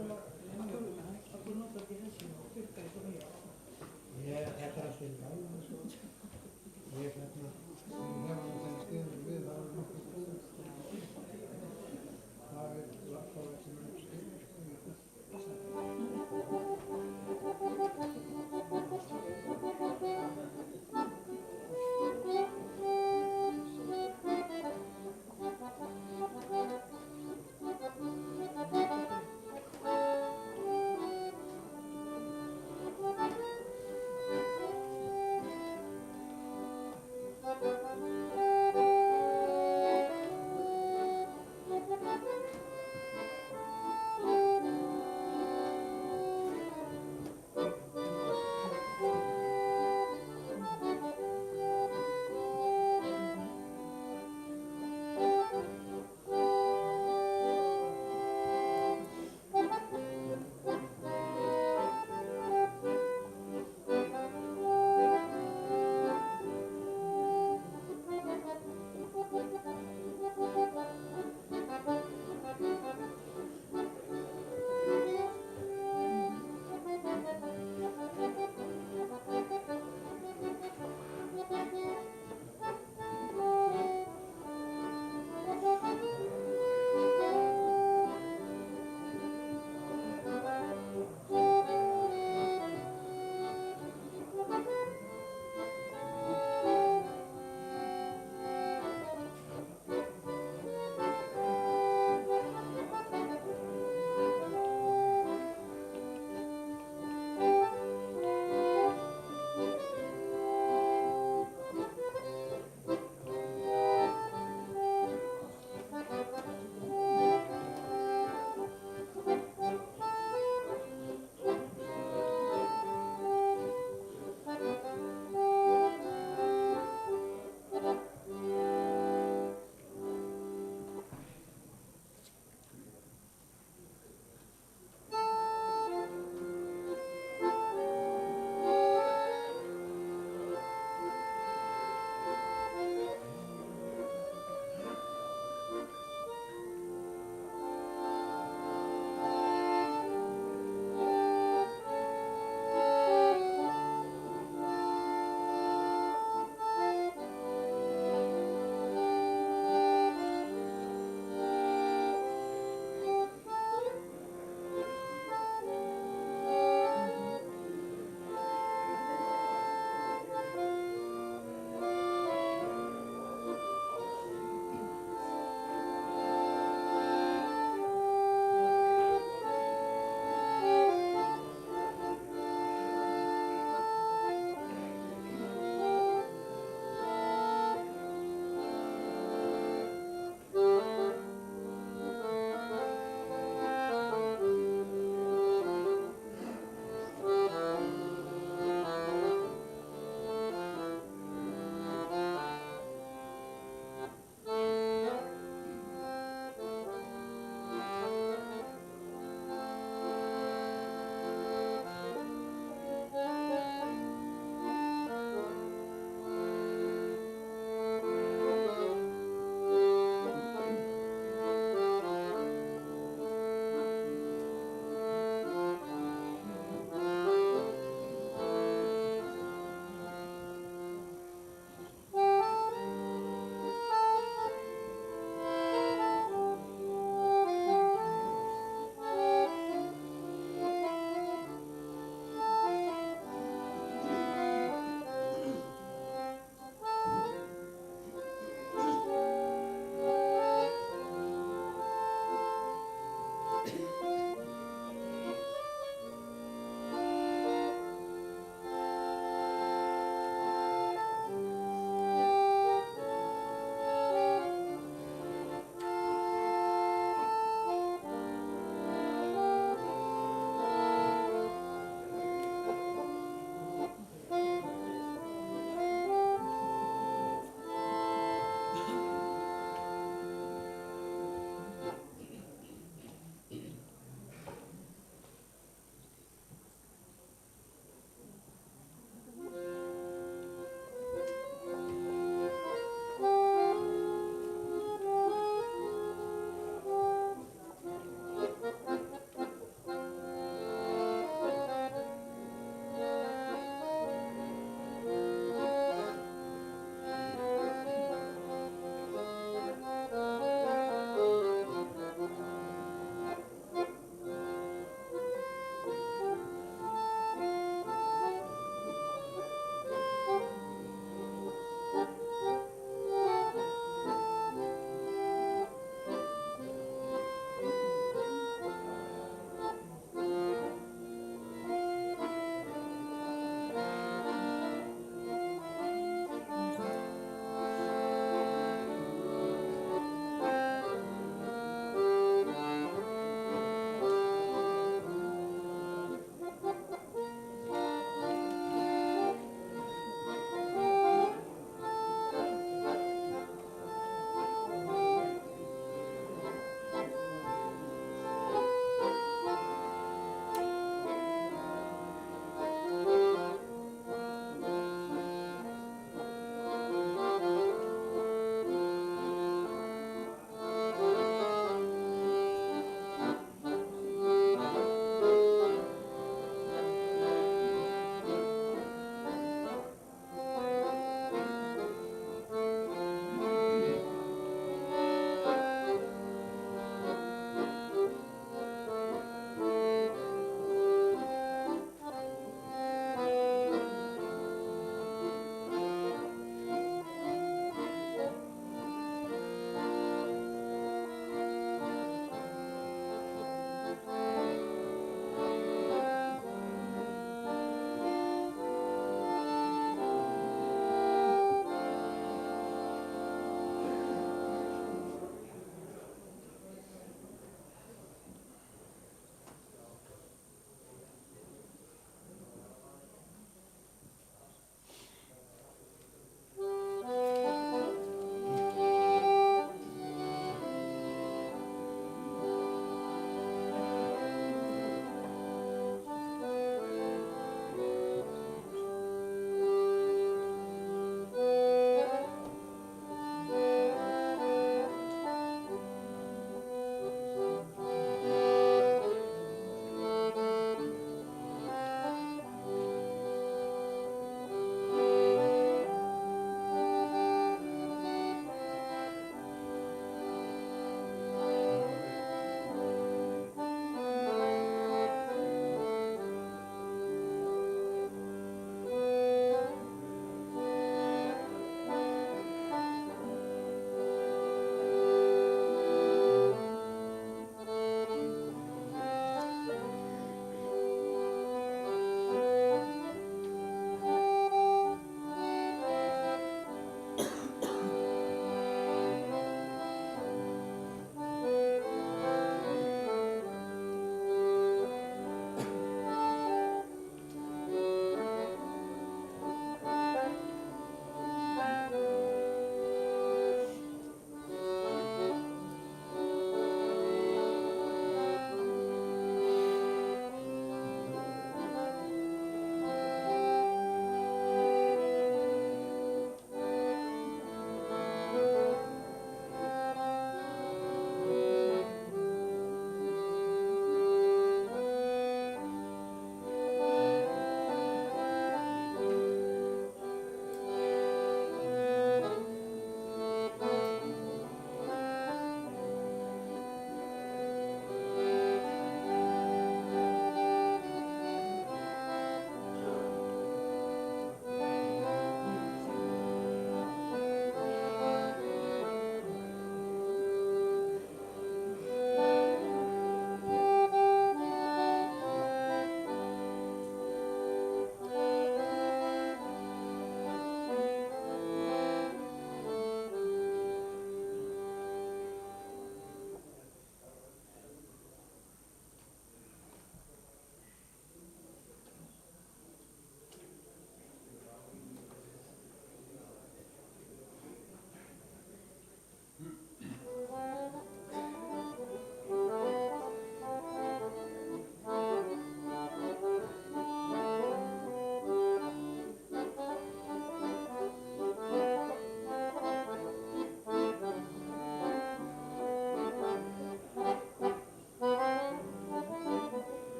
Þetta er allt í lagi. Ég hef nú þeim stiðum við, það er nokkuð búið. Það er lagfáið sem er uppskrifað.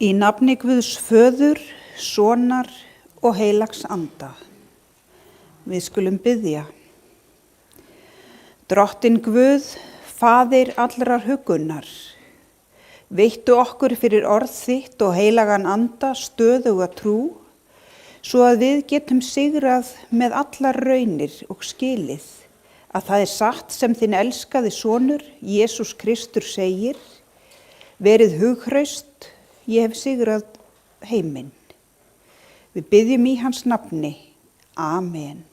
Í nafni Guðs föður, sonar og heilags anda. Við skulum biðja. Drottinn Guð, faðir allrar huggunar, veittu okkur fyrir orð þitt og heilagan anda stöðuga trú, svo að við getum sigrað með allar raunir og skilið að það er satt sem þinn elskaði sonur, Jesús Kristur segir, verið hughraust, ég hef sigrað heiminn. Við biðjum í hans nafni. Amen. Amen.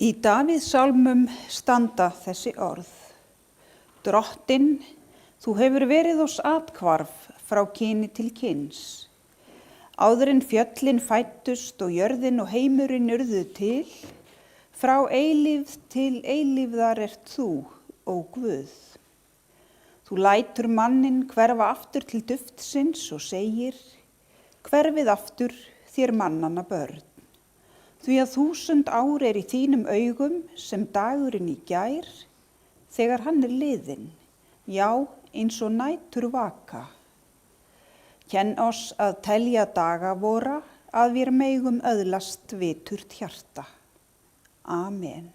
Í Davíðs sálmum standa þessi orð. Drottinn, þú hefur verið oss athvarf frá kyni til kyns. Áður en fjöllin fæddust og jörðin og heimurinn urðu til, frá eilífð til eilífðar ert þú, ó Guð. Þú lætur manninn hverfa aftur til duftsins og segir, hverfið aftur þér mannanna börn. Því að 1000 ár í þínum augum sem dagurinn í gær, þegar hann liðinn, já, eins og nætur vaka. Kenn oss að telja daga vora, að vér megum öðlast viturt hjarta. Amen.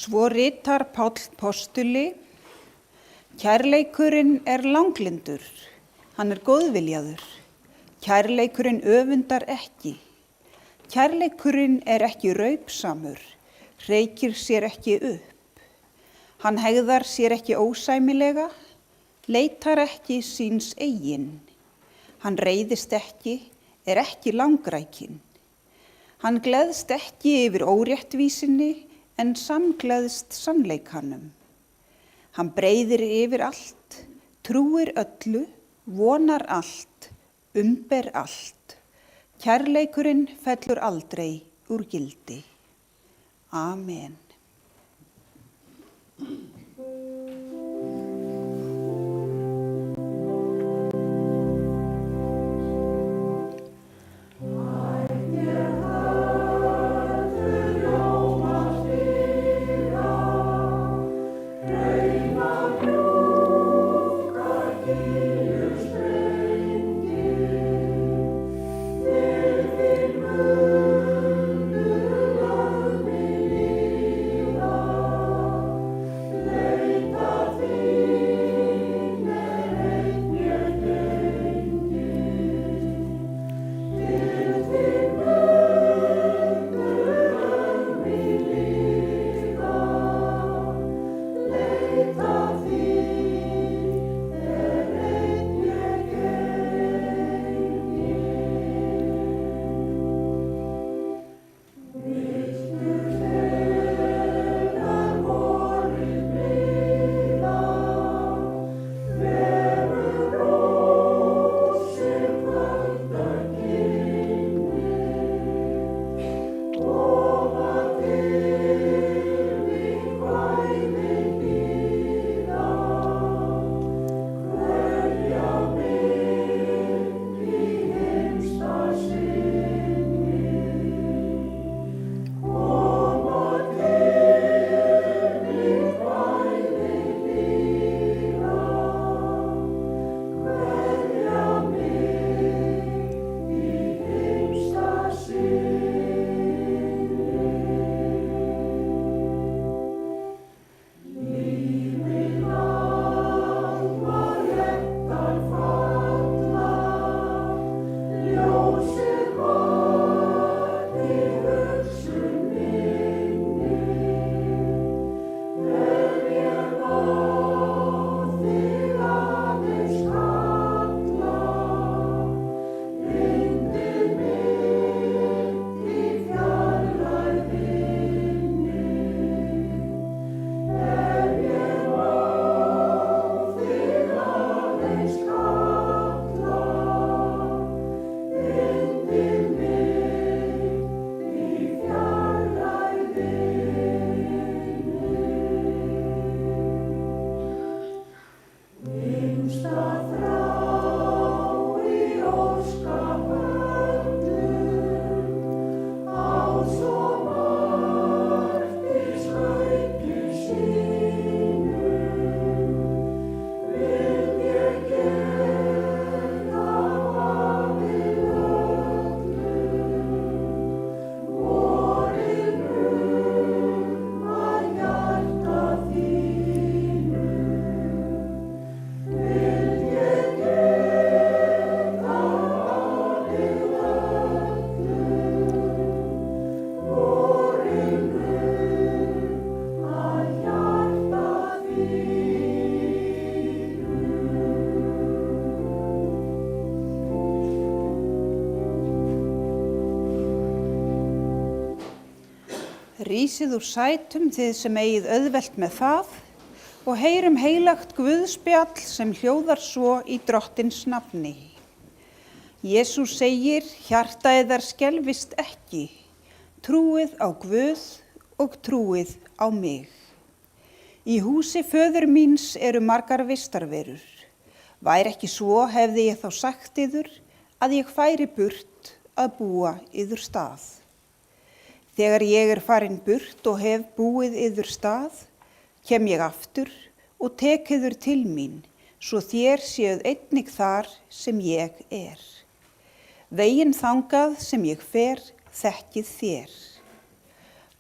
Svo ritar Páll postuli, kærleikurinn langlyndur, hann góðviljaður, kærleikurinn öfundar ekki, kærleikurinn ekki raupsamur, hreykir sér ekki upp, Hann hegðar sér ekki ósæmilega, leitar ekki síns eigin. Hann reiðist ekki, ekki langrækin. Hann gleðst ekki yfir óréttvísinni, en samgleðst sannleikanum. Hann breiðir yfir allt, trúir öllu, vonar allt, umber allt. Kærleikurinn fellur aldrei úr gildi. Amen. Rísið úr sætum þið sem eigið auðvelt með það og heyrum heilagt guðspjall sem hljóðar svo í Drottins nafni. Jesús segir, hjarta yðar skelfist ekki, trúið á Guð og trúið á mig. Í húsi föður míns eru margar vistarverur. Væri ekki svo hefði ég þá sagt yður að ég færi burt að búa yður stað. Þegar ég er farin burt og hef búið yður stað, kem ég aftur og tek yður til mín, svo þér séuð einnig þar sem ég er. Veginn þangað sem ég fer, þekkið þér.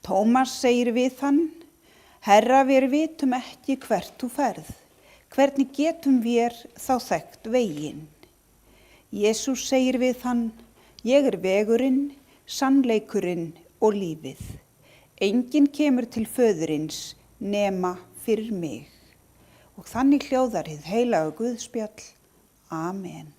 Tómas segir við hann, Herra, við vitum ekki hvert þú ferð, hvernig getum við þá þekkt veginn? Jesús segir við hann, ég er vegurinn, sannleikurinn og lífið. Enginn kemur til föðurins nema fyrir mig. Og þannig hljóðar hið heilaga Guðspjall. Amen.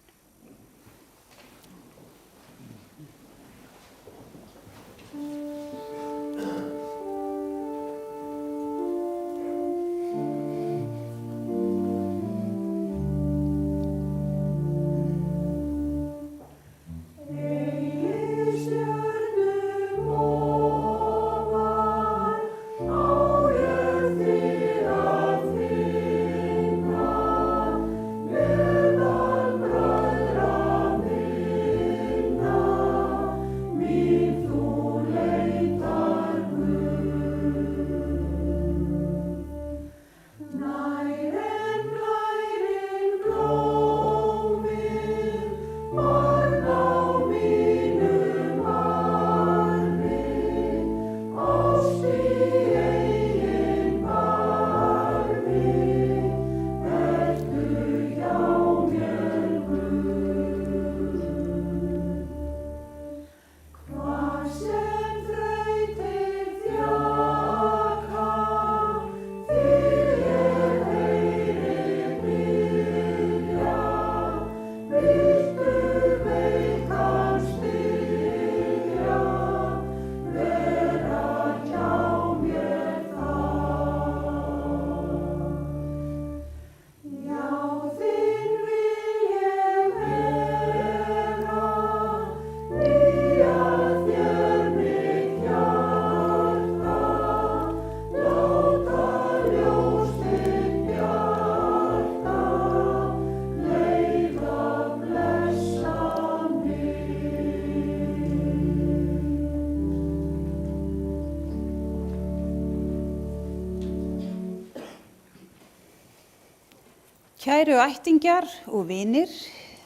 Kæru ættingjar og vinir,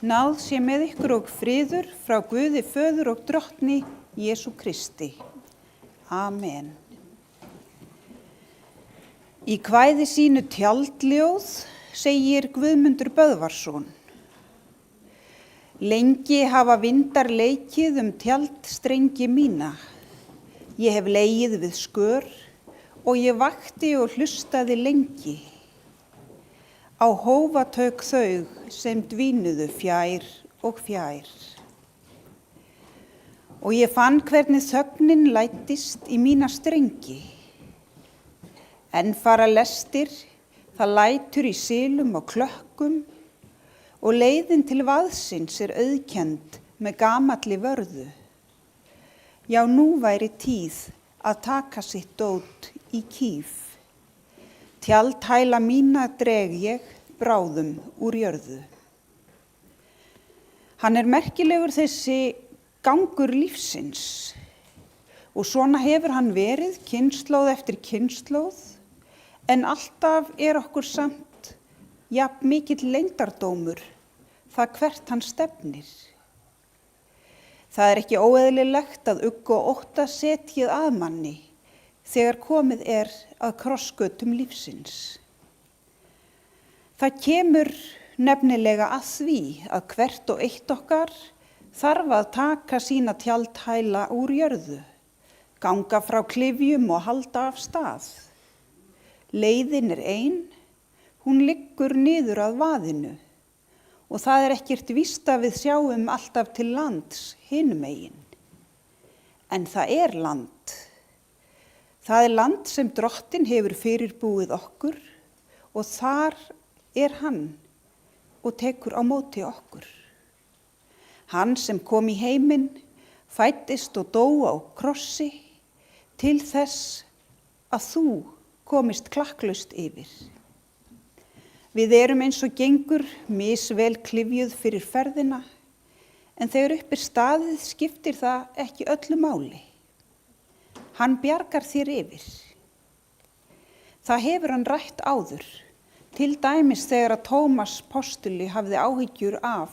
náð sé með ykkur og friður frá Guði Föður og Drottni Jesú Kristi. Amen. Í kvæði sínu Tjaldljóð segir Guðmundur Böðvarsson: Lengi hafa vindar leikið tjaldstrengi mína. Ég hef legið við skör og ég vakti og hlustaði lengi. Á hófatauk þau sem dvínuðu fjær og fjær. Og ég fann hvernig þögnin læddist í mína strengi. Enn fara lestir, það lætur í silum og klökkum, og leiðin til vaðsins auðkennd með gamalli vörðu. Já, nú væri tíð að taka sitt dót í kýf. Tjaldhæla mína dreg ég bráðum úr jörðu. Hann merkilegur þessi gangur lífsins, og svona hefur hann verið kynslóð eftir kynslóð, en alltaf okkur samt jafn mikill leyndardómur það hvert hann stefnir. Það ekki óeðlilegt að ugg og ótta setjið að manni þegar komið að krossgötum lífsins. Það kemur nefnilega að því að hvert og eitt okkar þarf að taka sína tjaldhæla úr jörðu, ganga frá klyfjum og halda af stað. Leiðin ein, hún liggur niður að vaðinu, og það ekkert víst að við sjáum alltaf til lands hinum megin. En það land. Það land sem Drottinn hefur fyrirbúið okkur, og þar hann og tekur á móti okkur. Hann sem kom í heiminn, fæddist og dó á krossi, til þess að þú komist klakklaust yfir. Við eins og gengur misvel klyfjuð fyrir ferðina, en þegar upp staðið skiptir það ekki öllu máli. Hann bjargar þér yfir. Það hefur hann rætt áður, til dæmis þegar að Tómas postuli hafði áhyggjur af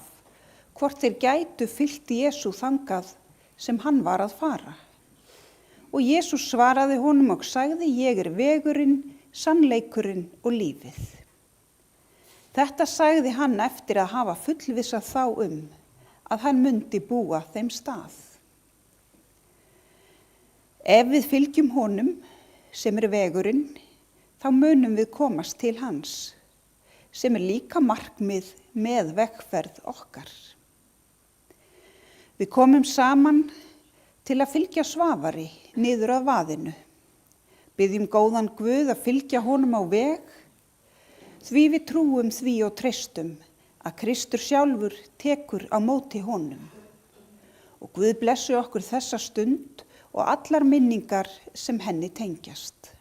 hvort þeir gætu fylgt Jesú þangað sem hann var að fara. Og Jesús svaraði honum og sagði: Ég vegurinn, sannleikurinn og lífið. Þetta sagði hann eftir að hafa fullvissað þá að hann mundi búa þeim stað. Ef við fylgjum honum, sem vegurinn, þá munum við komast til hans, sem líka markmið með vegferð okkar. Við komum saman til að fylgja Svavari niður að vaðinu. Biðjum góðan Guð að fylgja honum á veg, því við trúum því og treystum að Kristur sjálfur tekur á móti honum. Og Guð blessi okkur þessa stund og allar minningar sem henni tengjast.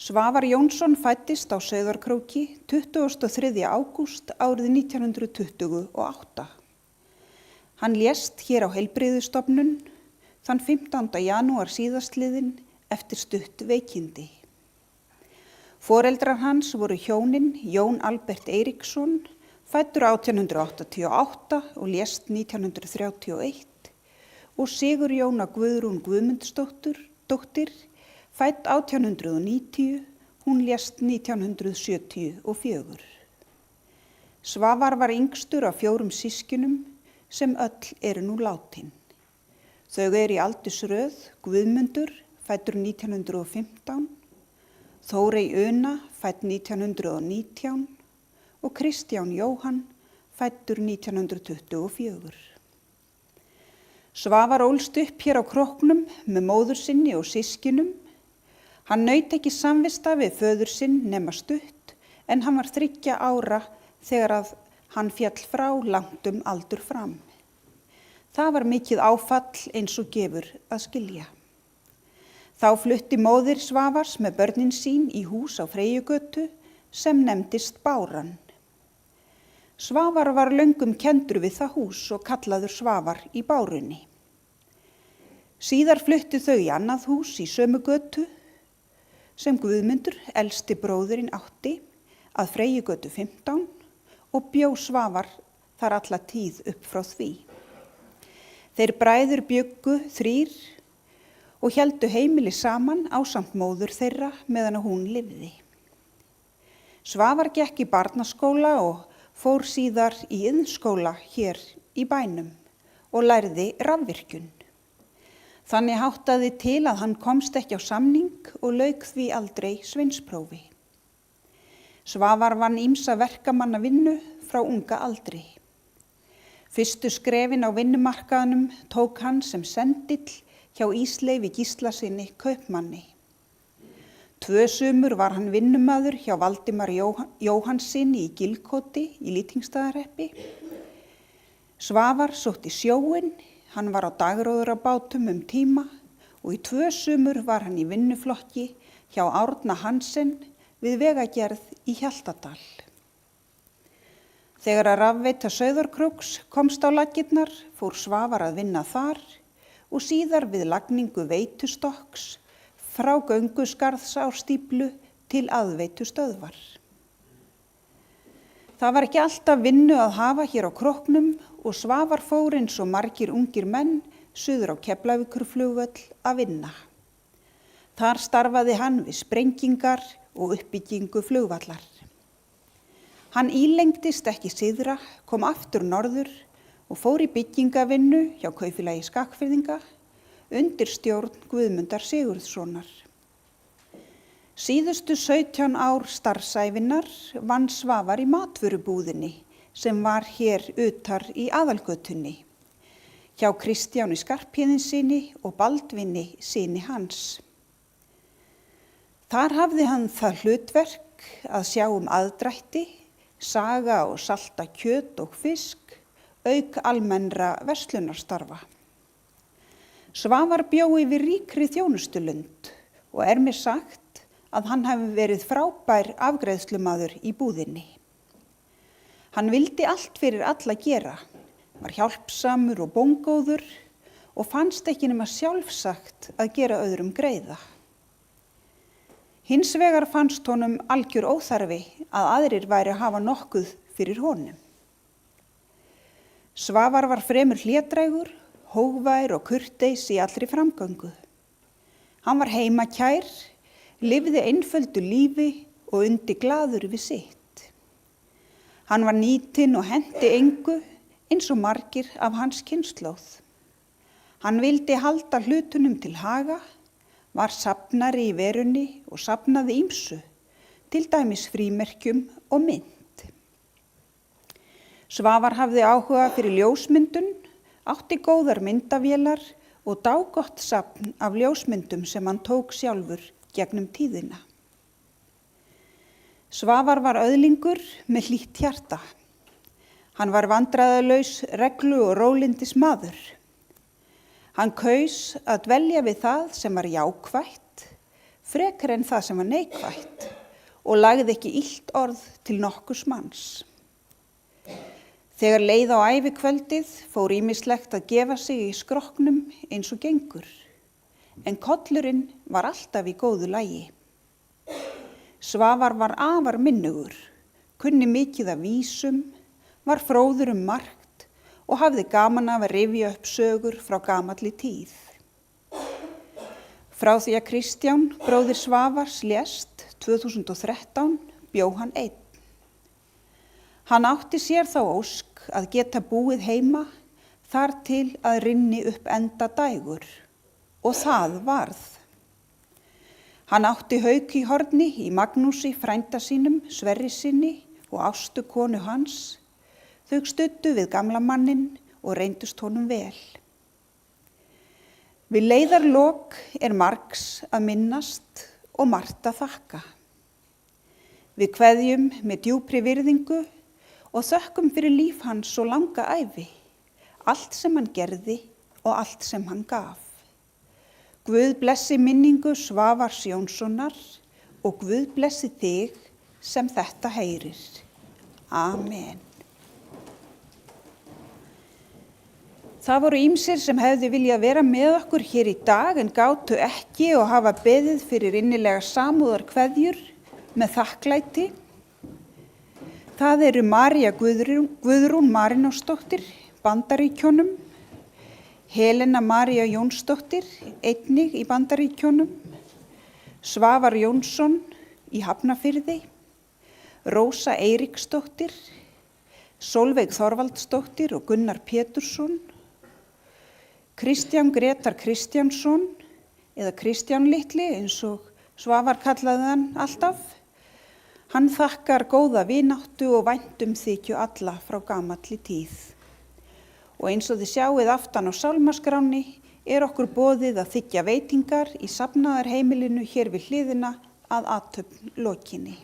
Svavar Jónsson fæddist á Sauðárkróki 23. ágúst árið 1928. Hann lést hér á heilbrigðisstofnun þann 15. janúar síðastliðinn eftir stutt veikindi. Foreldrar hans voru hjónin Jón Albert Eiríksson, fæddur 1888 og lést 1931, og Sigurjóna Guðrún Guðmundsdóttir, fædd 1890, hún lést 1974. Svavar var yngstur af 4 systkinum sem öll eru nú látin. Þau eru í aldursröð Guðmundur, fæddur 1915, Þórey Una, fædd 1919 og Kristján Jóhann, fæddur 1924. Svavar ólst upp hér á Króknum með móður sinni og systkinum. Hann naut ekki samvista við föður sinn nema stutt, en hann var 3 ára þegar að hann féll frá langt aldur fram. Það var mikið áfall eins og gefur að skilja. Þá flutti móðir Svavars með börnin sín í hús á Freyjugötu sem nefndist Báran. Svavar var löngum kenndur við það hús og kallaður Svavar í Bárunni. Síðar fluttu þau í annað hús í sömu götu sem Guðmundur, elsti bróðirinn, átti að Freyjugötu 15 og bjó Svavar þar alla tíð upp frá því. Þeir bræður bjuggu 3 og héldu heimili saman ásamt móður þeirra meðan hún lifði. Svavar gekk í barnaskóla og fór síðar í iðnskóla hér í bænum og lærði rafvirkjun. Þannig háttaði til að hann komst ekki á samning og lauk því aldrei sveinsprófi. Svavar vann ýmsa verkamannavinnu frá unga aldri. Fyrstu skrefin á vinnumarkaðnum tók hann sem sendill hjá Ísleifi Gíslasyni kaupmanni. 2 sumur var hann vinnumaður hjá Valdimar Jóhannssyni í Gilkoti í Lýtingsstaðahreppi. Svavar sótti sjóinn, hann var á dagróðrabátum tíma og í 2 sumur var hann í vinnuflokki hjá Árna Hansen við vegagerð í Hjaltadal. Þegar að rafveita Sauðárkróks komst á laggirnar fór Svavar að vinna þar og síðar við lagningu veitustokks frá Gönguskarðsárstíflu til aðveitustöðvar. Það var ekki alltaf vinnu að hafa hér á Króknum og Svavar fór eins og margir ungir menn suður á Keflavíkurflugvöll að vinna. Þar starfaði hann við sprengingar og uppbyggingu flugvallar. Hann ílengdist ekki syðra, kom aftur norður og fór í byggingavinnu hjá Kaupfélagi Skagfirðinga undir stjórn Guðmundar Sigurðssonar. Síðustu 17 ár starfsævinnar vann Svavar í matvörubúðinni sem var hér utar í Aðalgötunni, hjá Kristjáni Skarphéðinssyni og Baldvini syni hans. Þar hafði hann það hlutverk að sjá aðdrætti, saga og salta kjöt og fisk, auk almennra verslunarstarfa. Svavar bjó yfir ríkri þjónustulund og mér sagt að hann hafi verið frábær afgreiðslumaður í búðinni. Hann vildi allt fyrir alla gera, var hjálpsamur og bóngóður og fannst ekki nema sjálfsagt að gera öðrum greiða. Hins vegar fannst honum algjör óþarfi að aðrir væri að hafa nokkuð fyrir honum. Svavar var fremur hlédrægur, hógvær og kurteis í allri framgöngu. Hann var heimakær, lifði einföldu lífi og undi glaður við sitt. Hann var nýtinn og henti engu eins og margir af hans kynslóð. Hann vildi halda hlutunum til haga, var safnari í verunni og safnaði ýmsu, til dæmis frímerkjum og mynt. Svavar hafði áhuga fyrir ljósmyndun, átti góðar myndavélar og dágott safn af ljósmyndum sem hann tók sjálfur gegnum tíðina. Svavar var öðlingur með hlýtt hjarta. Hann var vandræðalaus, reglu og rólyndis maður. Hann kaus að dvelja við það sem var jákvætt, frekar en það sem var neikvætt og lagði ekki illt orð til nokkurs manns. Þegar leið á ævikvöldið fór ýmislegt að gefa sig í skrokknum eins og gengur, en kollurinn var alltaf í góðu lagi. Svavar var afar minnugur, kunni mikið af vísum, var fróður margt og hafði gaman af að rifja upp sögur frá gamalli tíð. Frá því að Kristján, bróðir Svavars, lést 2013 bjó hann einn. Hann átti sér þá ósk að geta búið heima þar til að rynni upp enda dægur og það varð. Hann átti Hauk í Horni í Magnúsi frænda sínum, Sverrisinni og Ástu konu hans. Þau studdu við gamla manninn og reyndust honum vel. Við leiðarlok margs að minnast og margt að þakka. Við kveðjum með djúpri virðingu og þökkum fyrir líf hans og langa ævi, allt sem hann gerði og allt sem hann gaf. Guð blessi minningu Svavars Jónssonar og Guð blessi þig sem þetta heyrir. Amen. Það voru ýmsir sem hefðu viljað vera með okkur hér í dag en gátu ekki og hafa beðið fyrir innilega samúðarkveðjur með þakklæti. Það eru María Guðrún Marinósdóttir, Bandaríkjunum, Helena María Jónsdóttir, einnig í Bandaríkjunum, Svavar Jónsson í Hafnarfirði, Rósa Eiríksdóttir, Sólveig Þorvaldsdóttir og Gunnar Pétursson, Kristján Gretar Kristjánsson eða Kristján litli eins og Svavar kallaði hann alltaf. Hann þakkar góða vináttu og væntum þykju alla frá gamalli tíð. Og eins og þið sjáið aftan á sálmaskránni okkur boðið að þiggja veitingar í safnaðarheimilinu hér við hliðina að athöfn lokinni.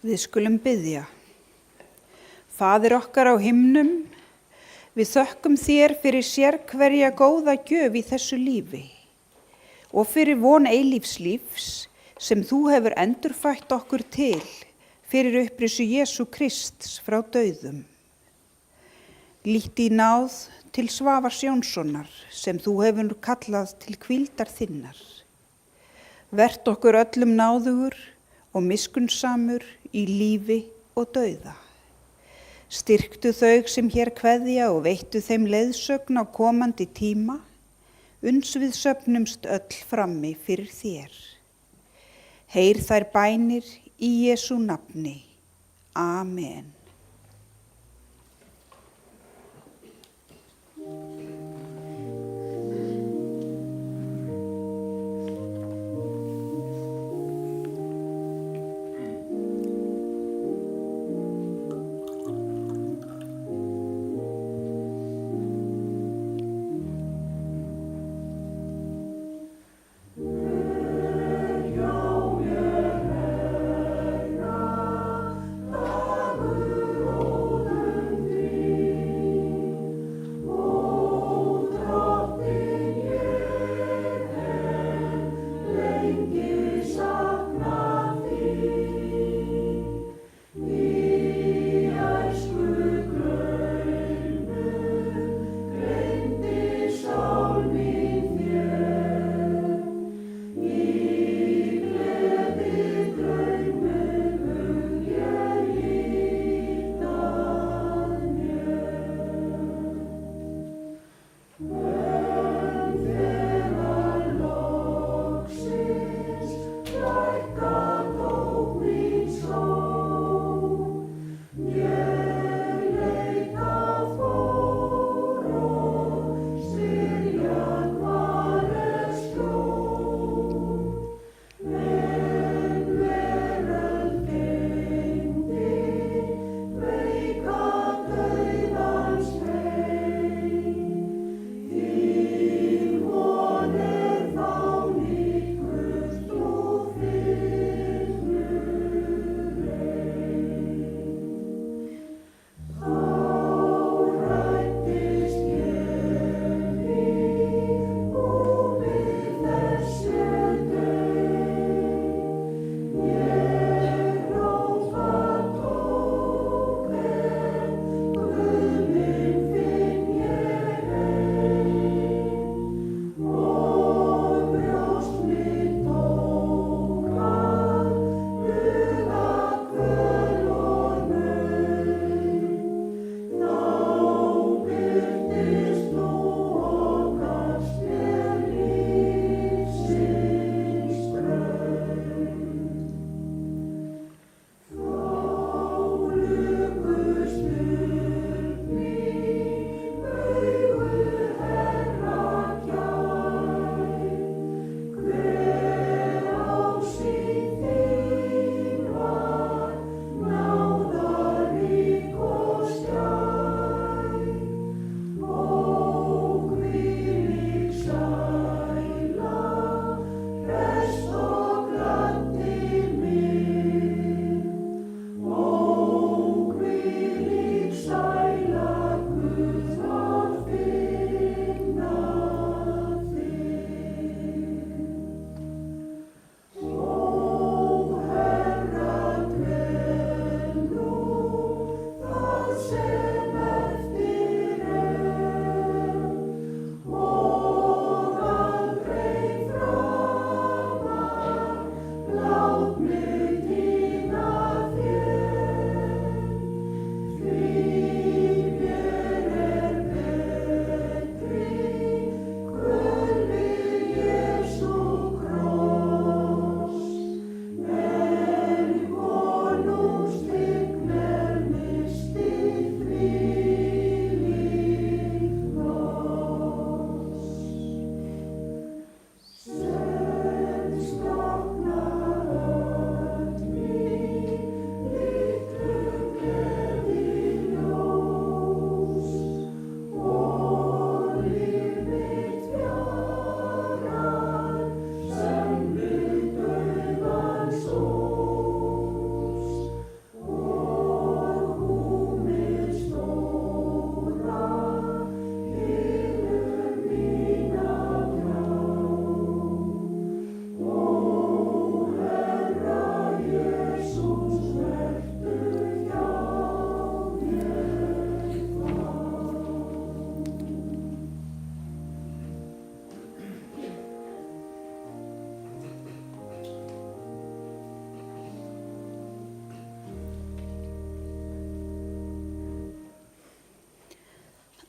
Við skulum biðja. Faðir okkar á himnum, við þökkum þér fyrir sérhverja góða gjöf í þessu lífi og fyrir von eilífslífs sem þú hefur endurfætt okkur til fyrir upprisu Jesú Krists frá dauðum. Lítt í náð til Svavars Jónssonar sem þú hefur kallað til hvíldar þinnar. Vert okkur öllum náðugur og miskunnsamur í lífi og dauða. Styrktu þau sem hér kveðja og veittu þeim leiðsögn á komandi tíma, uns við söfnumst öll frammi fyrir þér. Heyr þær bænir í Jesú nafni. Amen. Já, ég heyra, dagur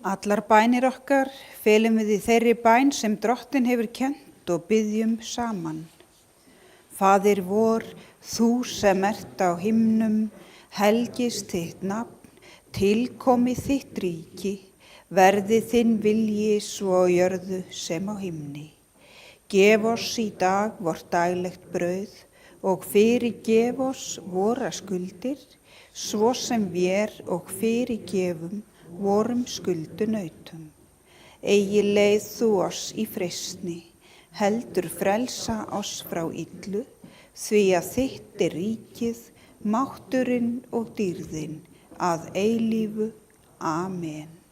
Allar bænir okkar felum við í þeirri bæn sem Drottin hefur kennt og biðjum saman. Faðir vor, þú sem ert á himnum, helgist þitt nafn, tilkomi þitt ríki, verði þinn vilji svo á jörðu sem á himni. Gef oss í dag vort daglegt brauð og fyrirgef oss vora skuldir, svo sem vér og fyrirgefum vorum skuldunautum. Eigi leið þú oss í freistni, heldur frelsa oss frá illu, því að þitt er ríkið, mátturinn og dýrðin, að eilífu. Amen.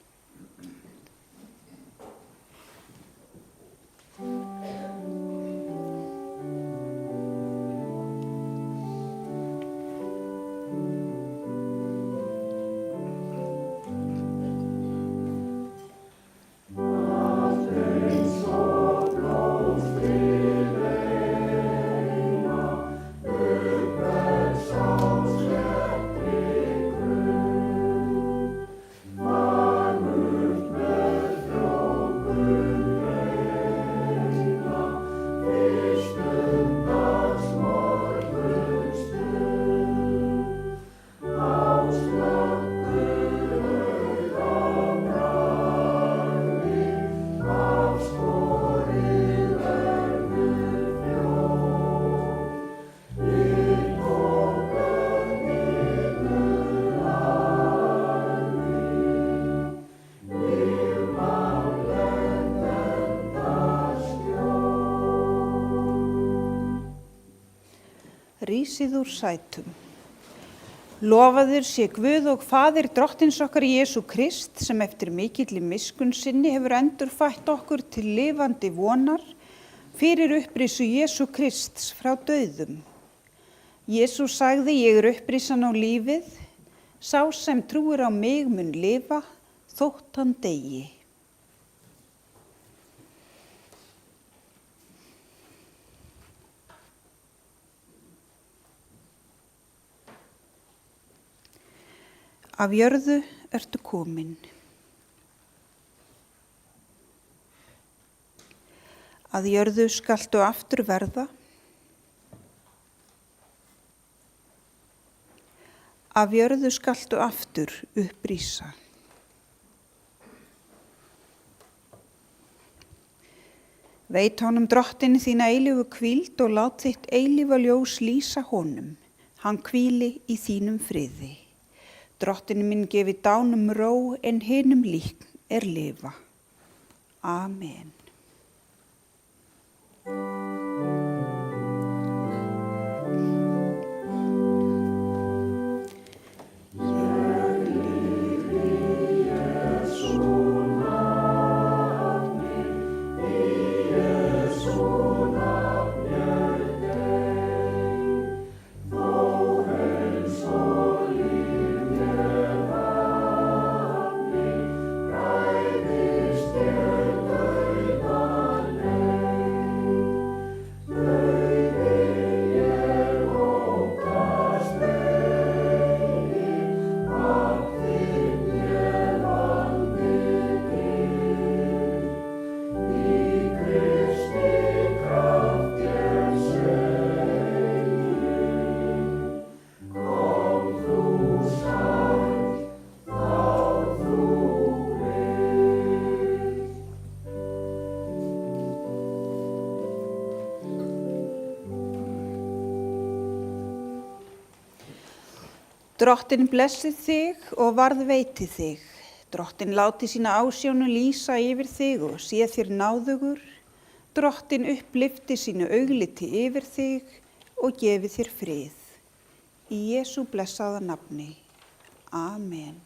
Rísið úr sætum. Lofaður sé Guð og Faðir Drottins okkar Jesú Krist, sem eftir mikilli miskunn sinni hefur endurfætt okkur til lifandi vonar fyrir upprisu Jesú Krists frá dauðum. Jesús sagði: ég er upprisan og lífið, sá sem trúir á mig mun lifa, þótt hann deyi. Af jörðu ertu komin. Að jörðu skaltu aftur verða. Af jörðu skaltu aftur upprísa. Veit honum Drottinn þína eilífu hvíld og lát þitt eilífa ljós lýsa honum. Hann hvíli í þínum friði. Drottinn minn gefi dánum ró en hinum líkn er lifa. Amen. Drottinn blessi þig og varðveiti þig. Drottinn láti sína ásjónu lýsa yfir þig og sé þér náðugur. Drottinn upplyfti sínu augliti yfir þig og gefi þér frið. Í Jesú blessaða nafni. Amen.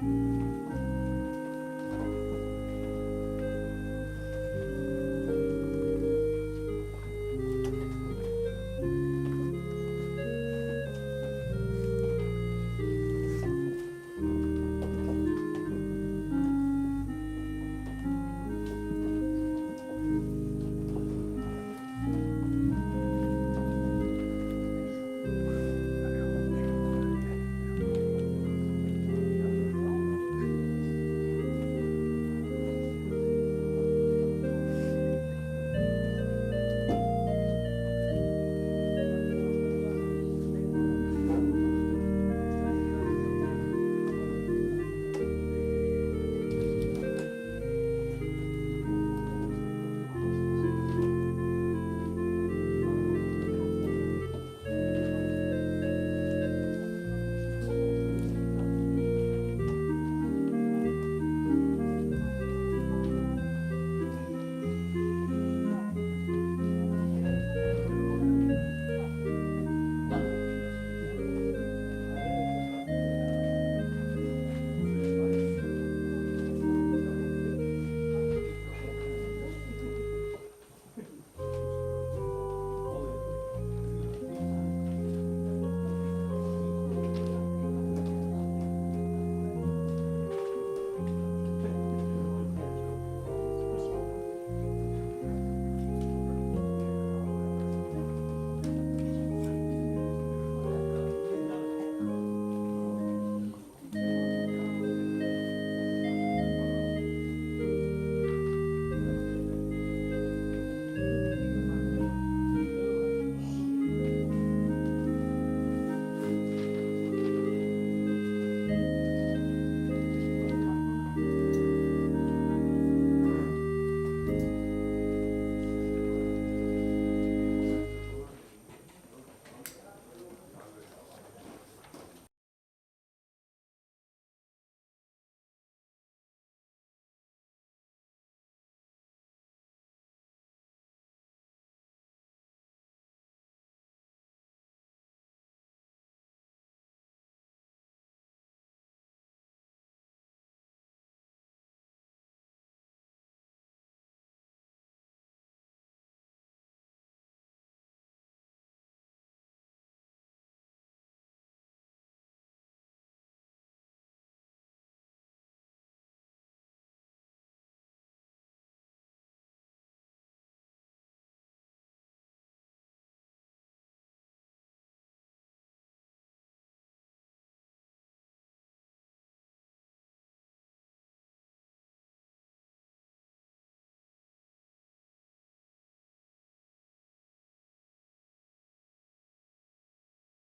Amen.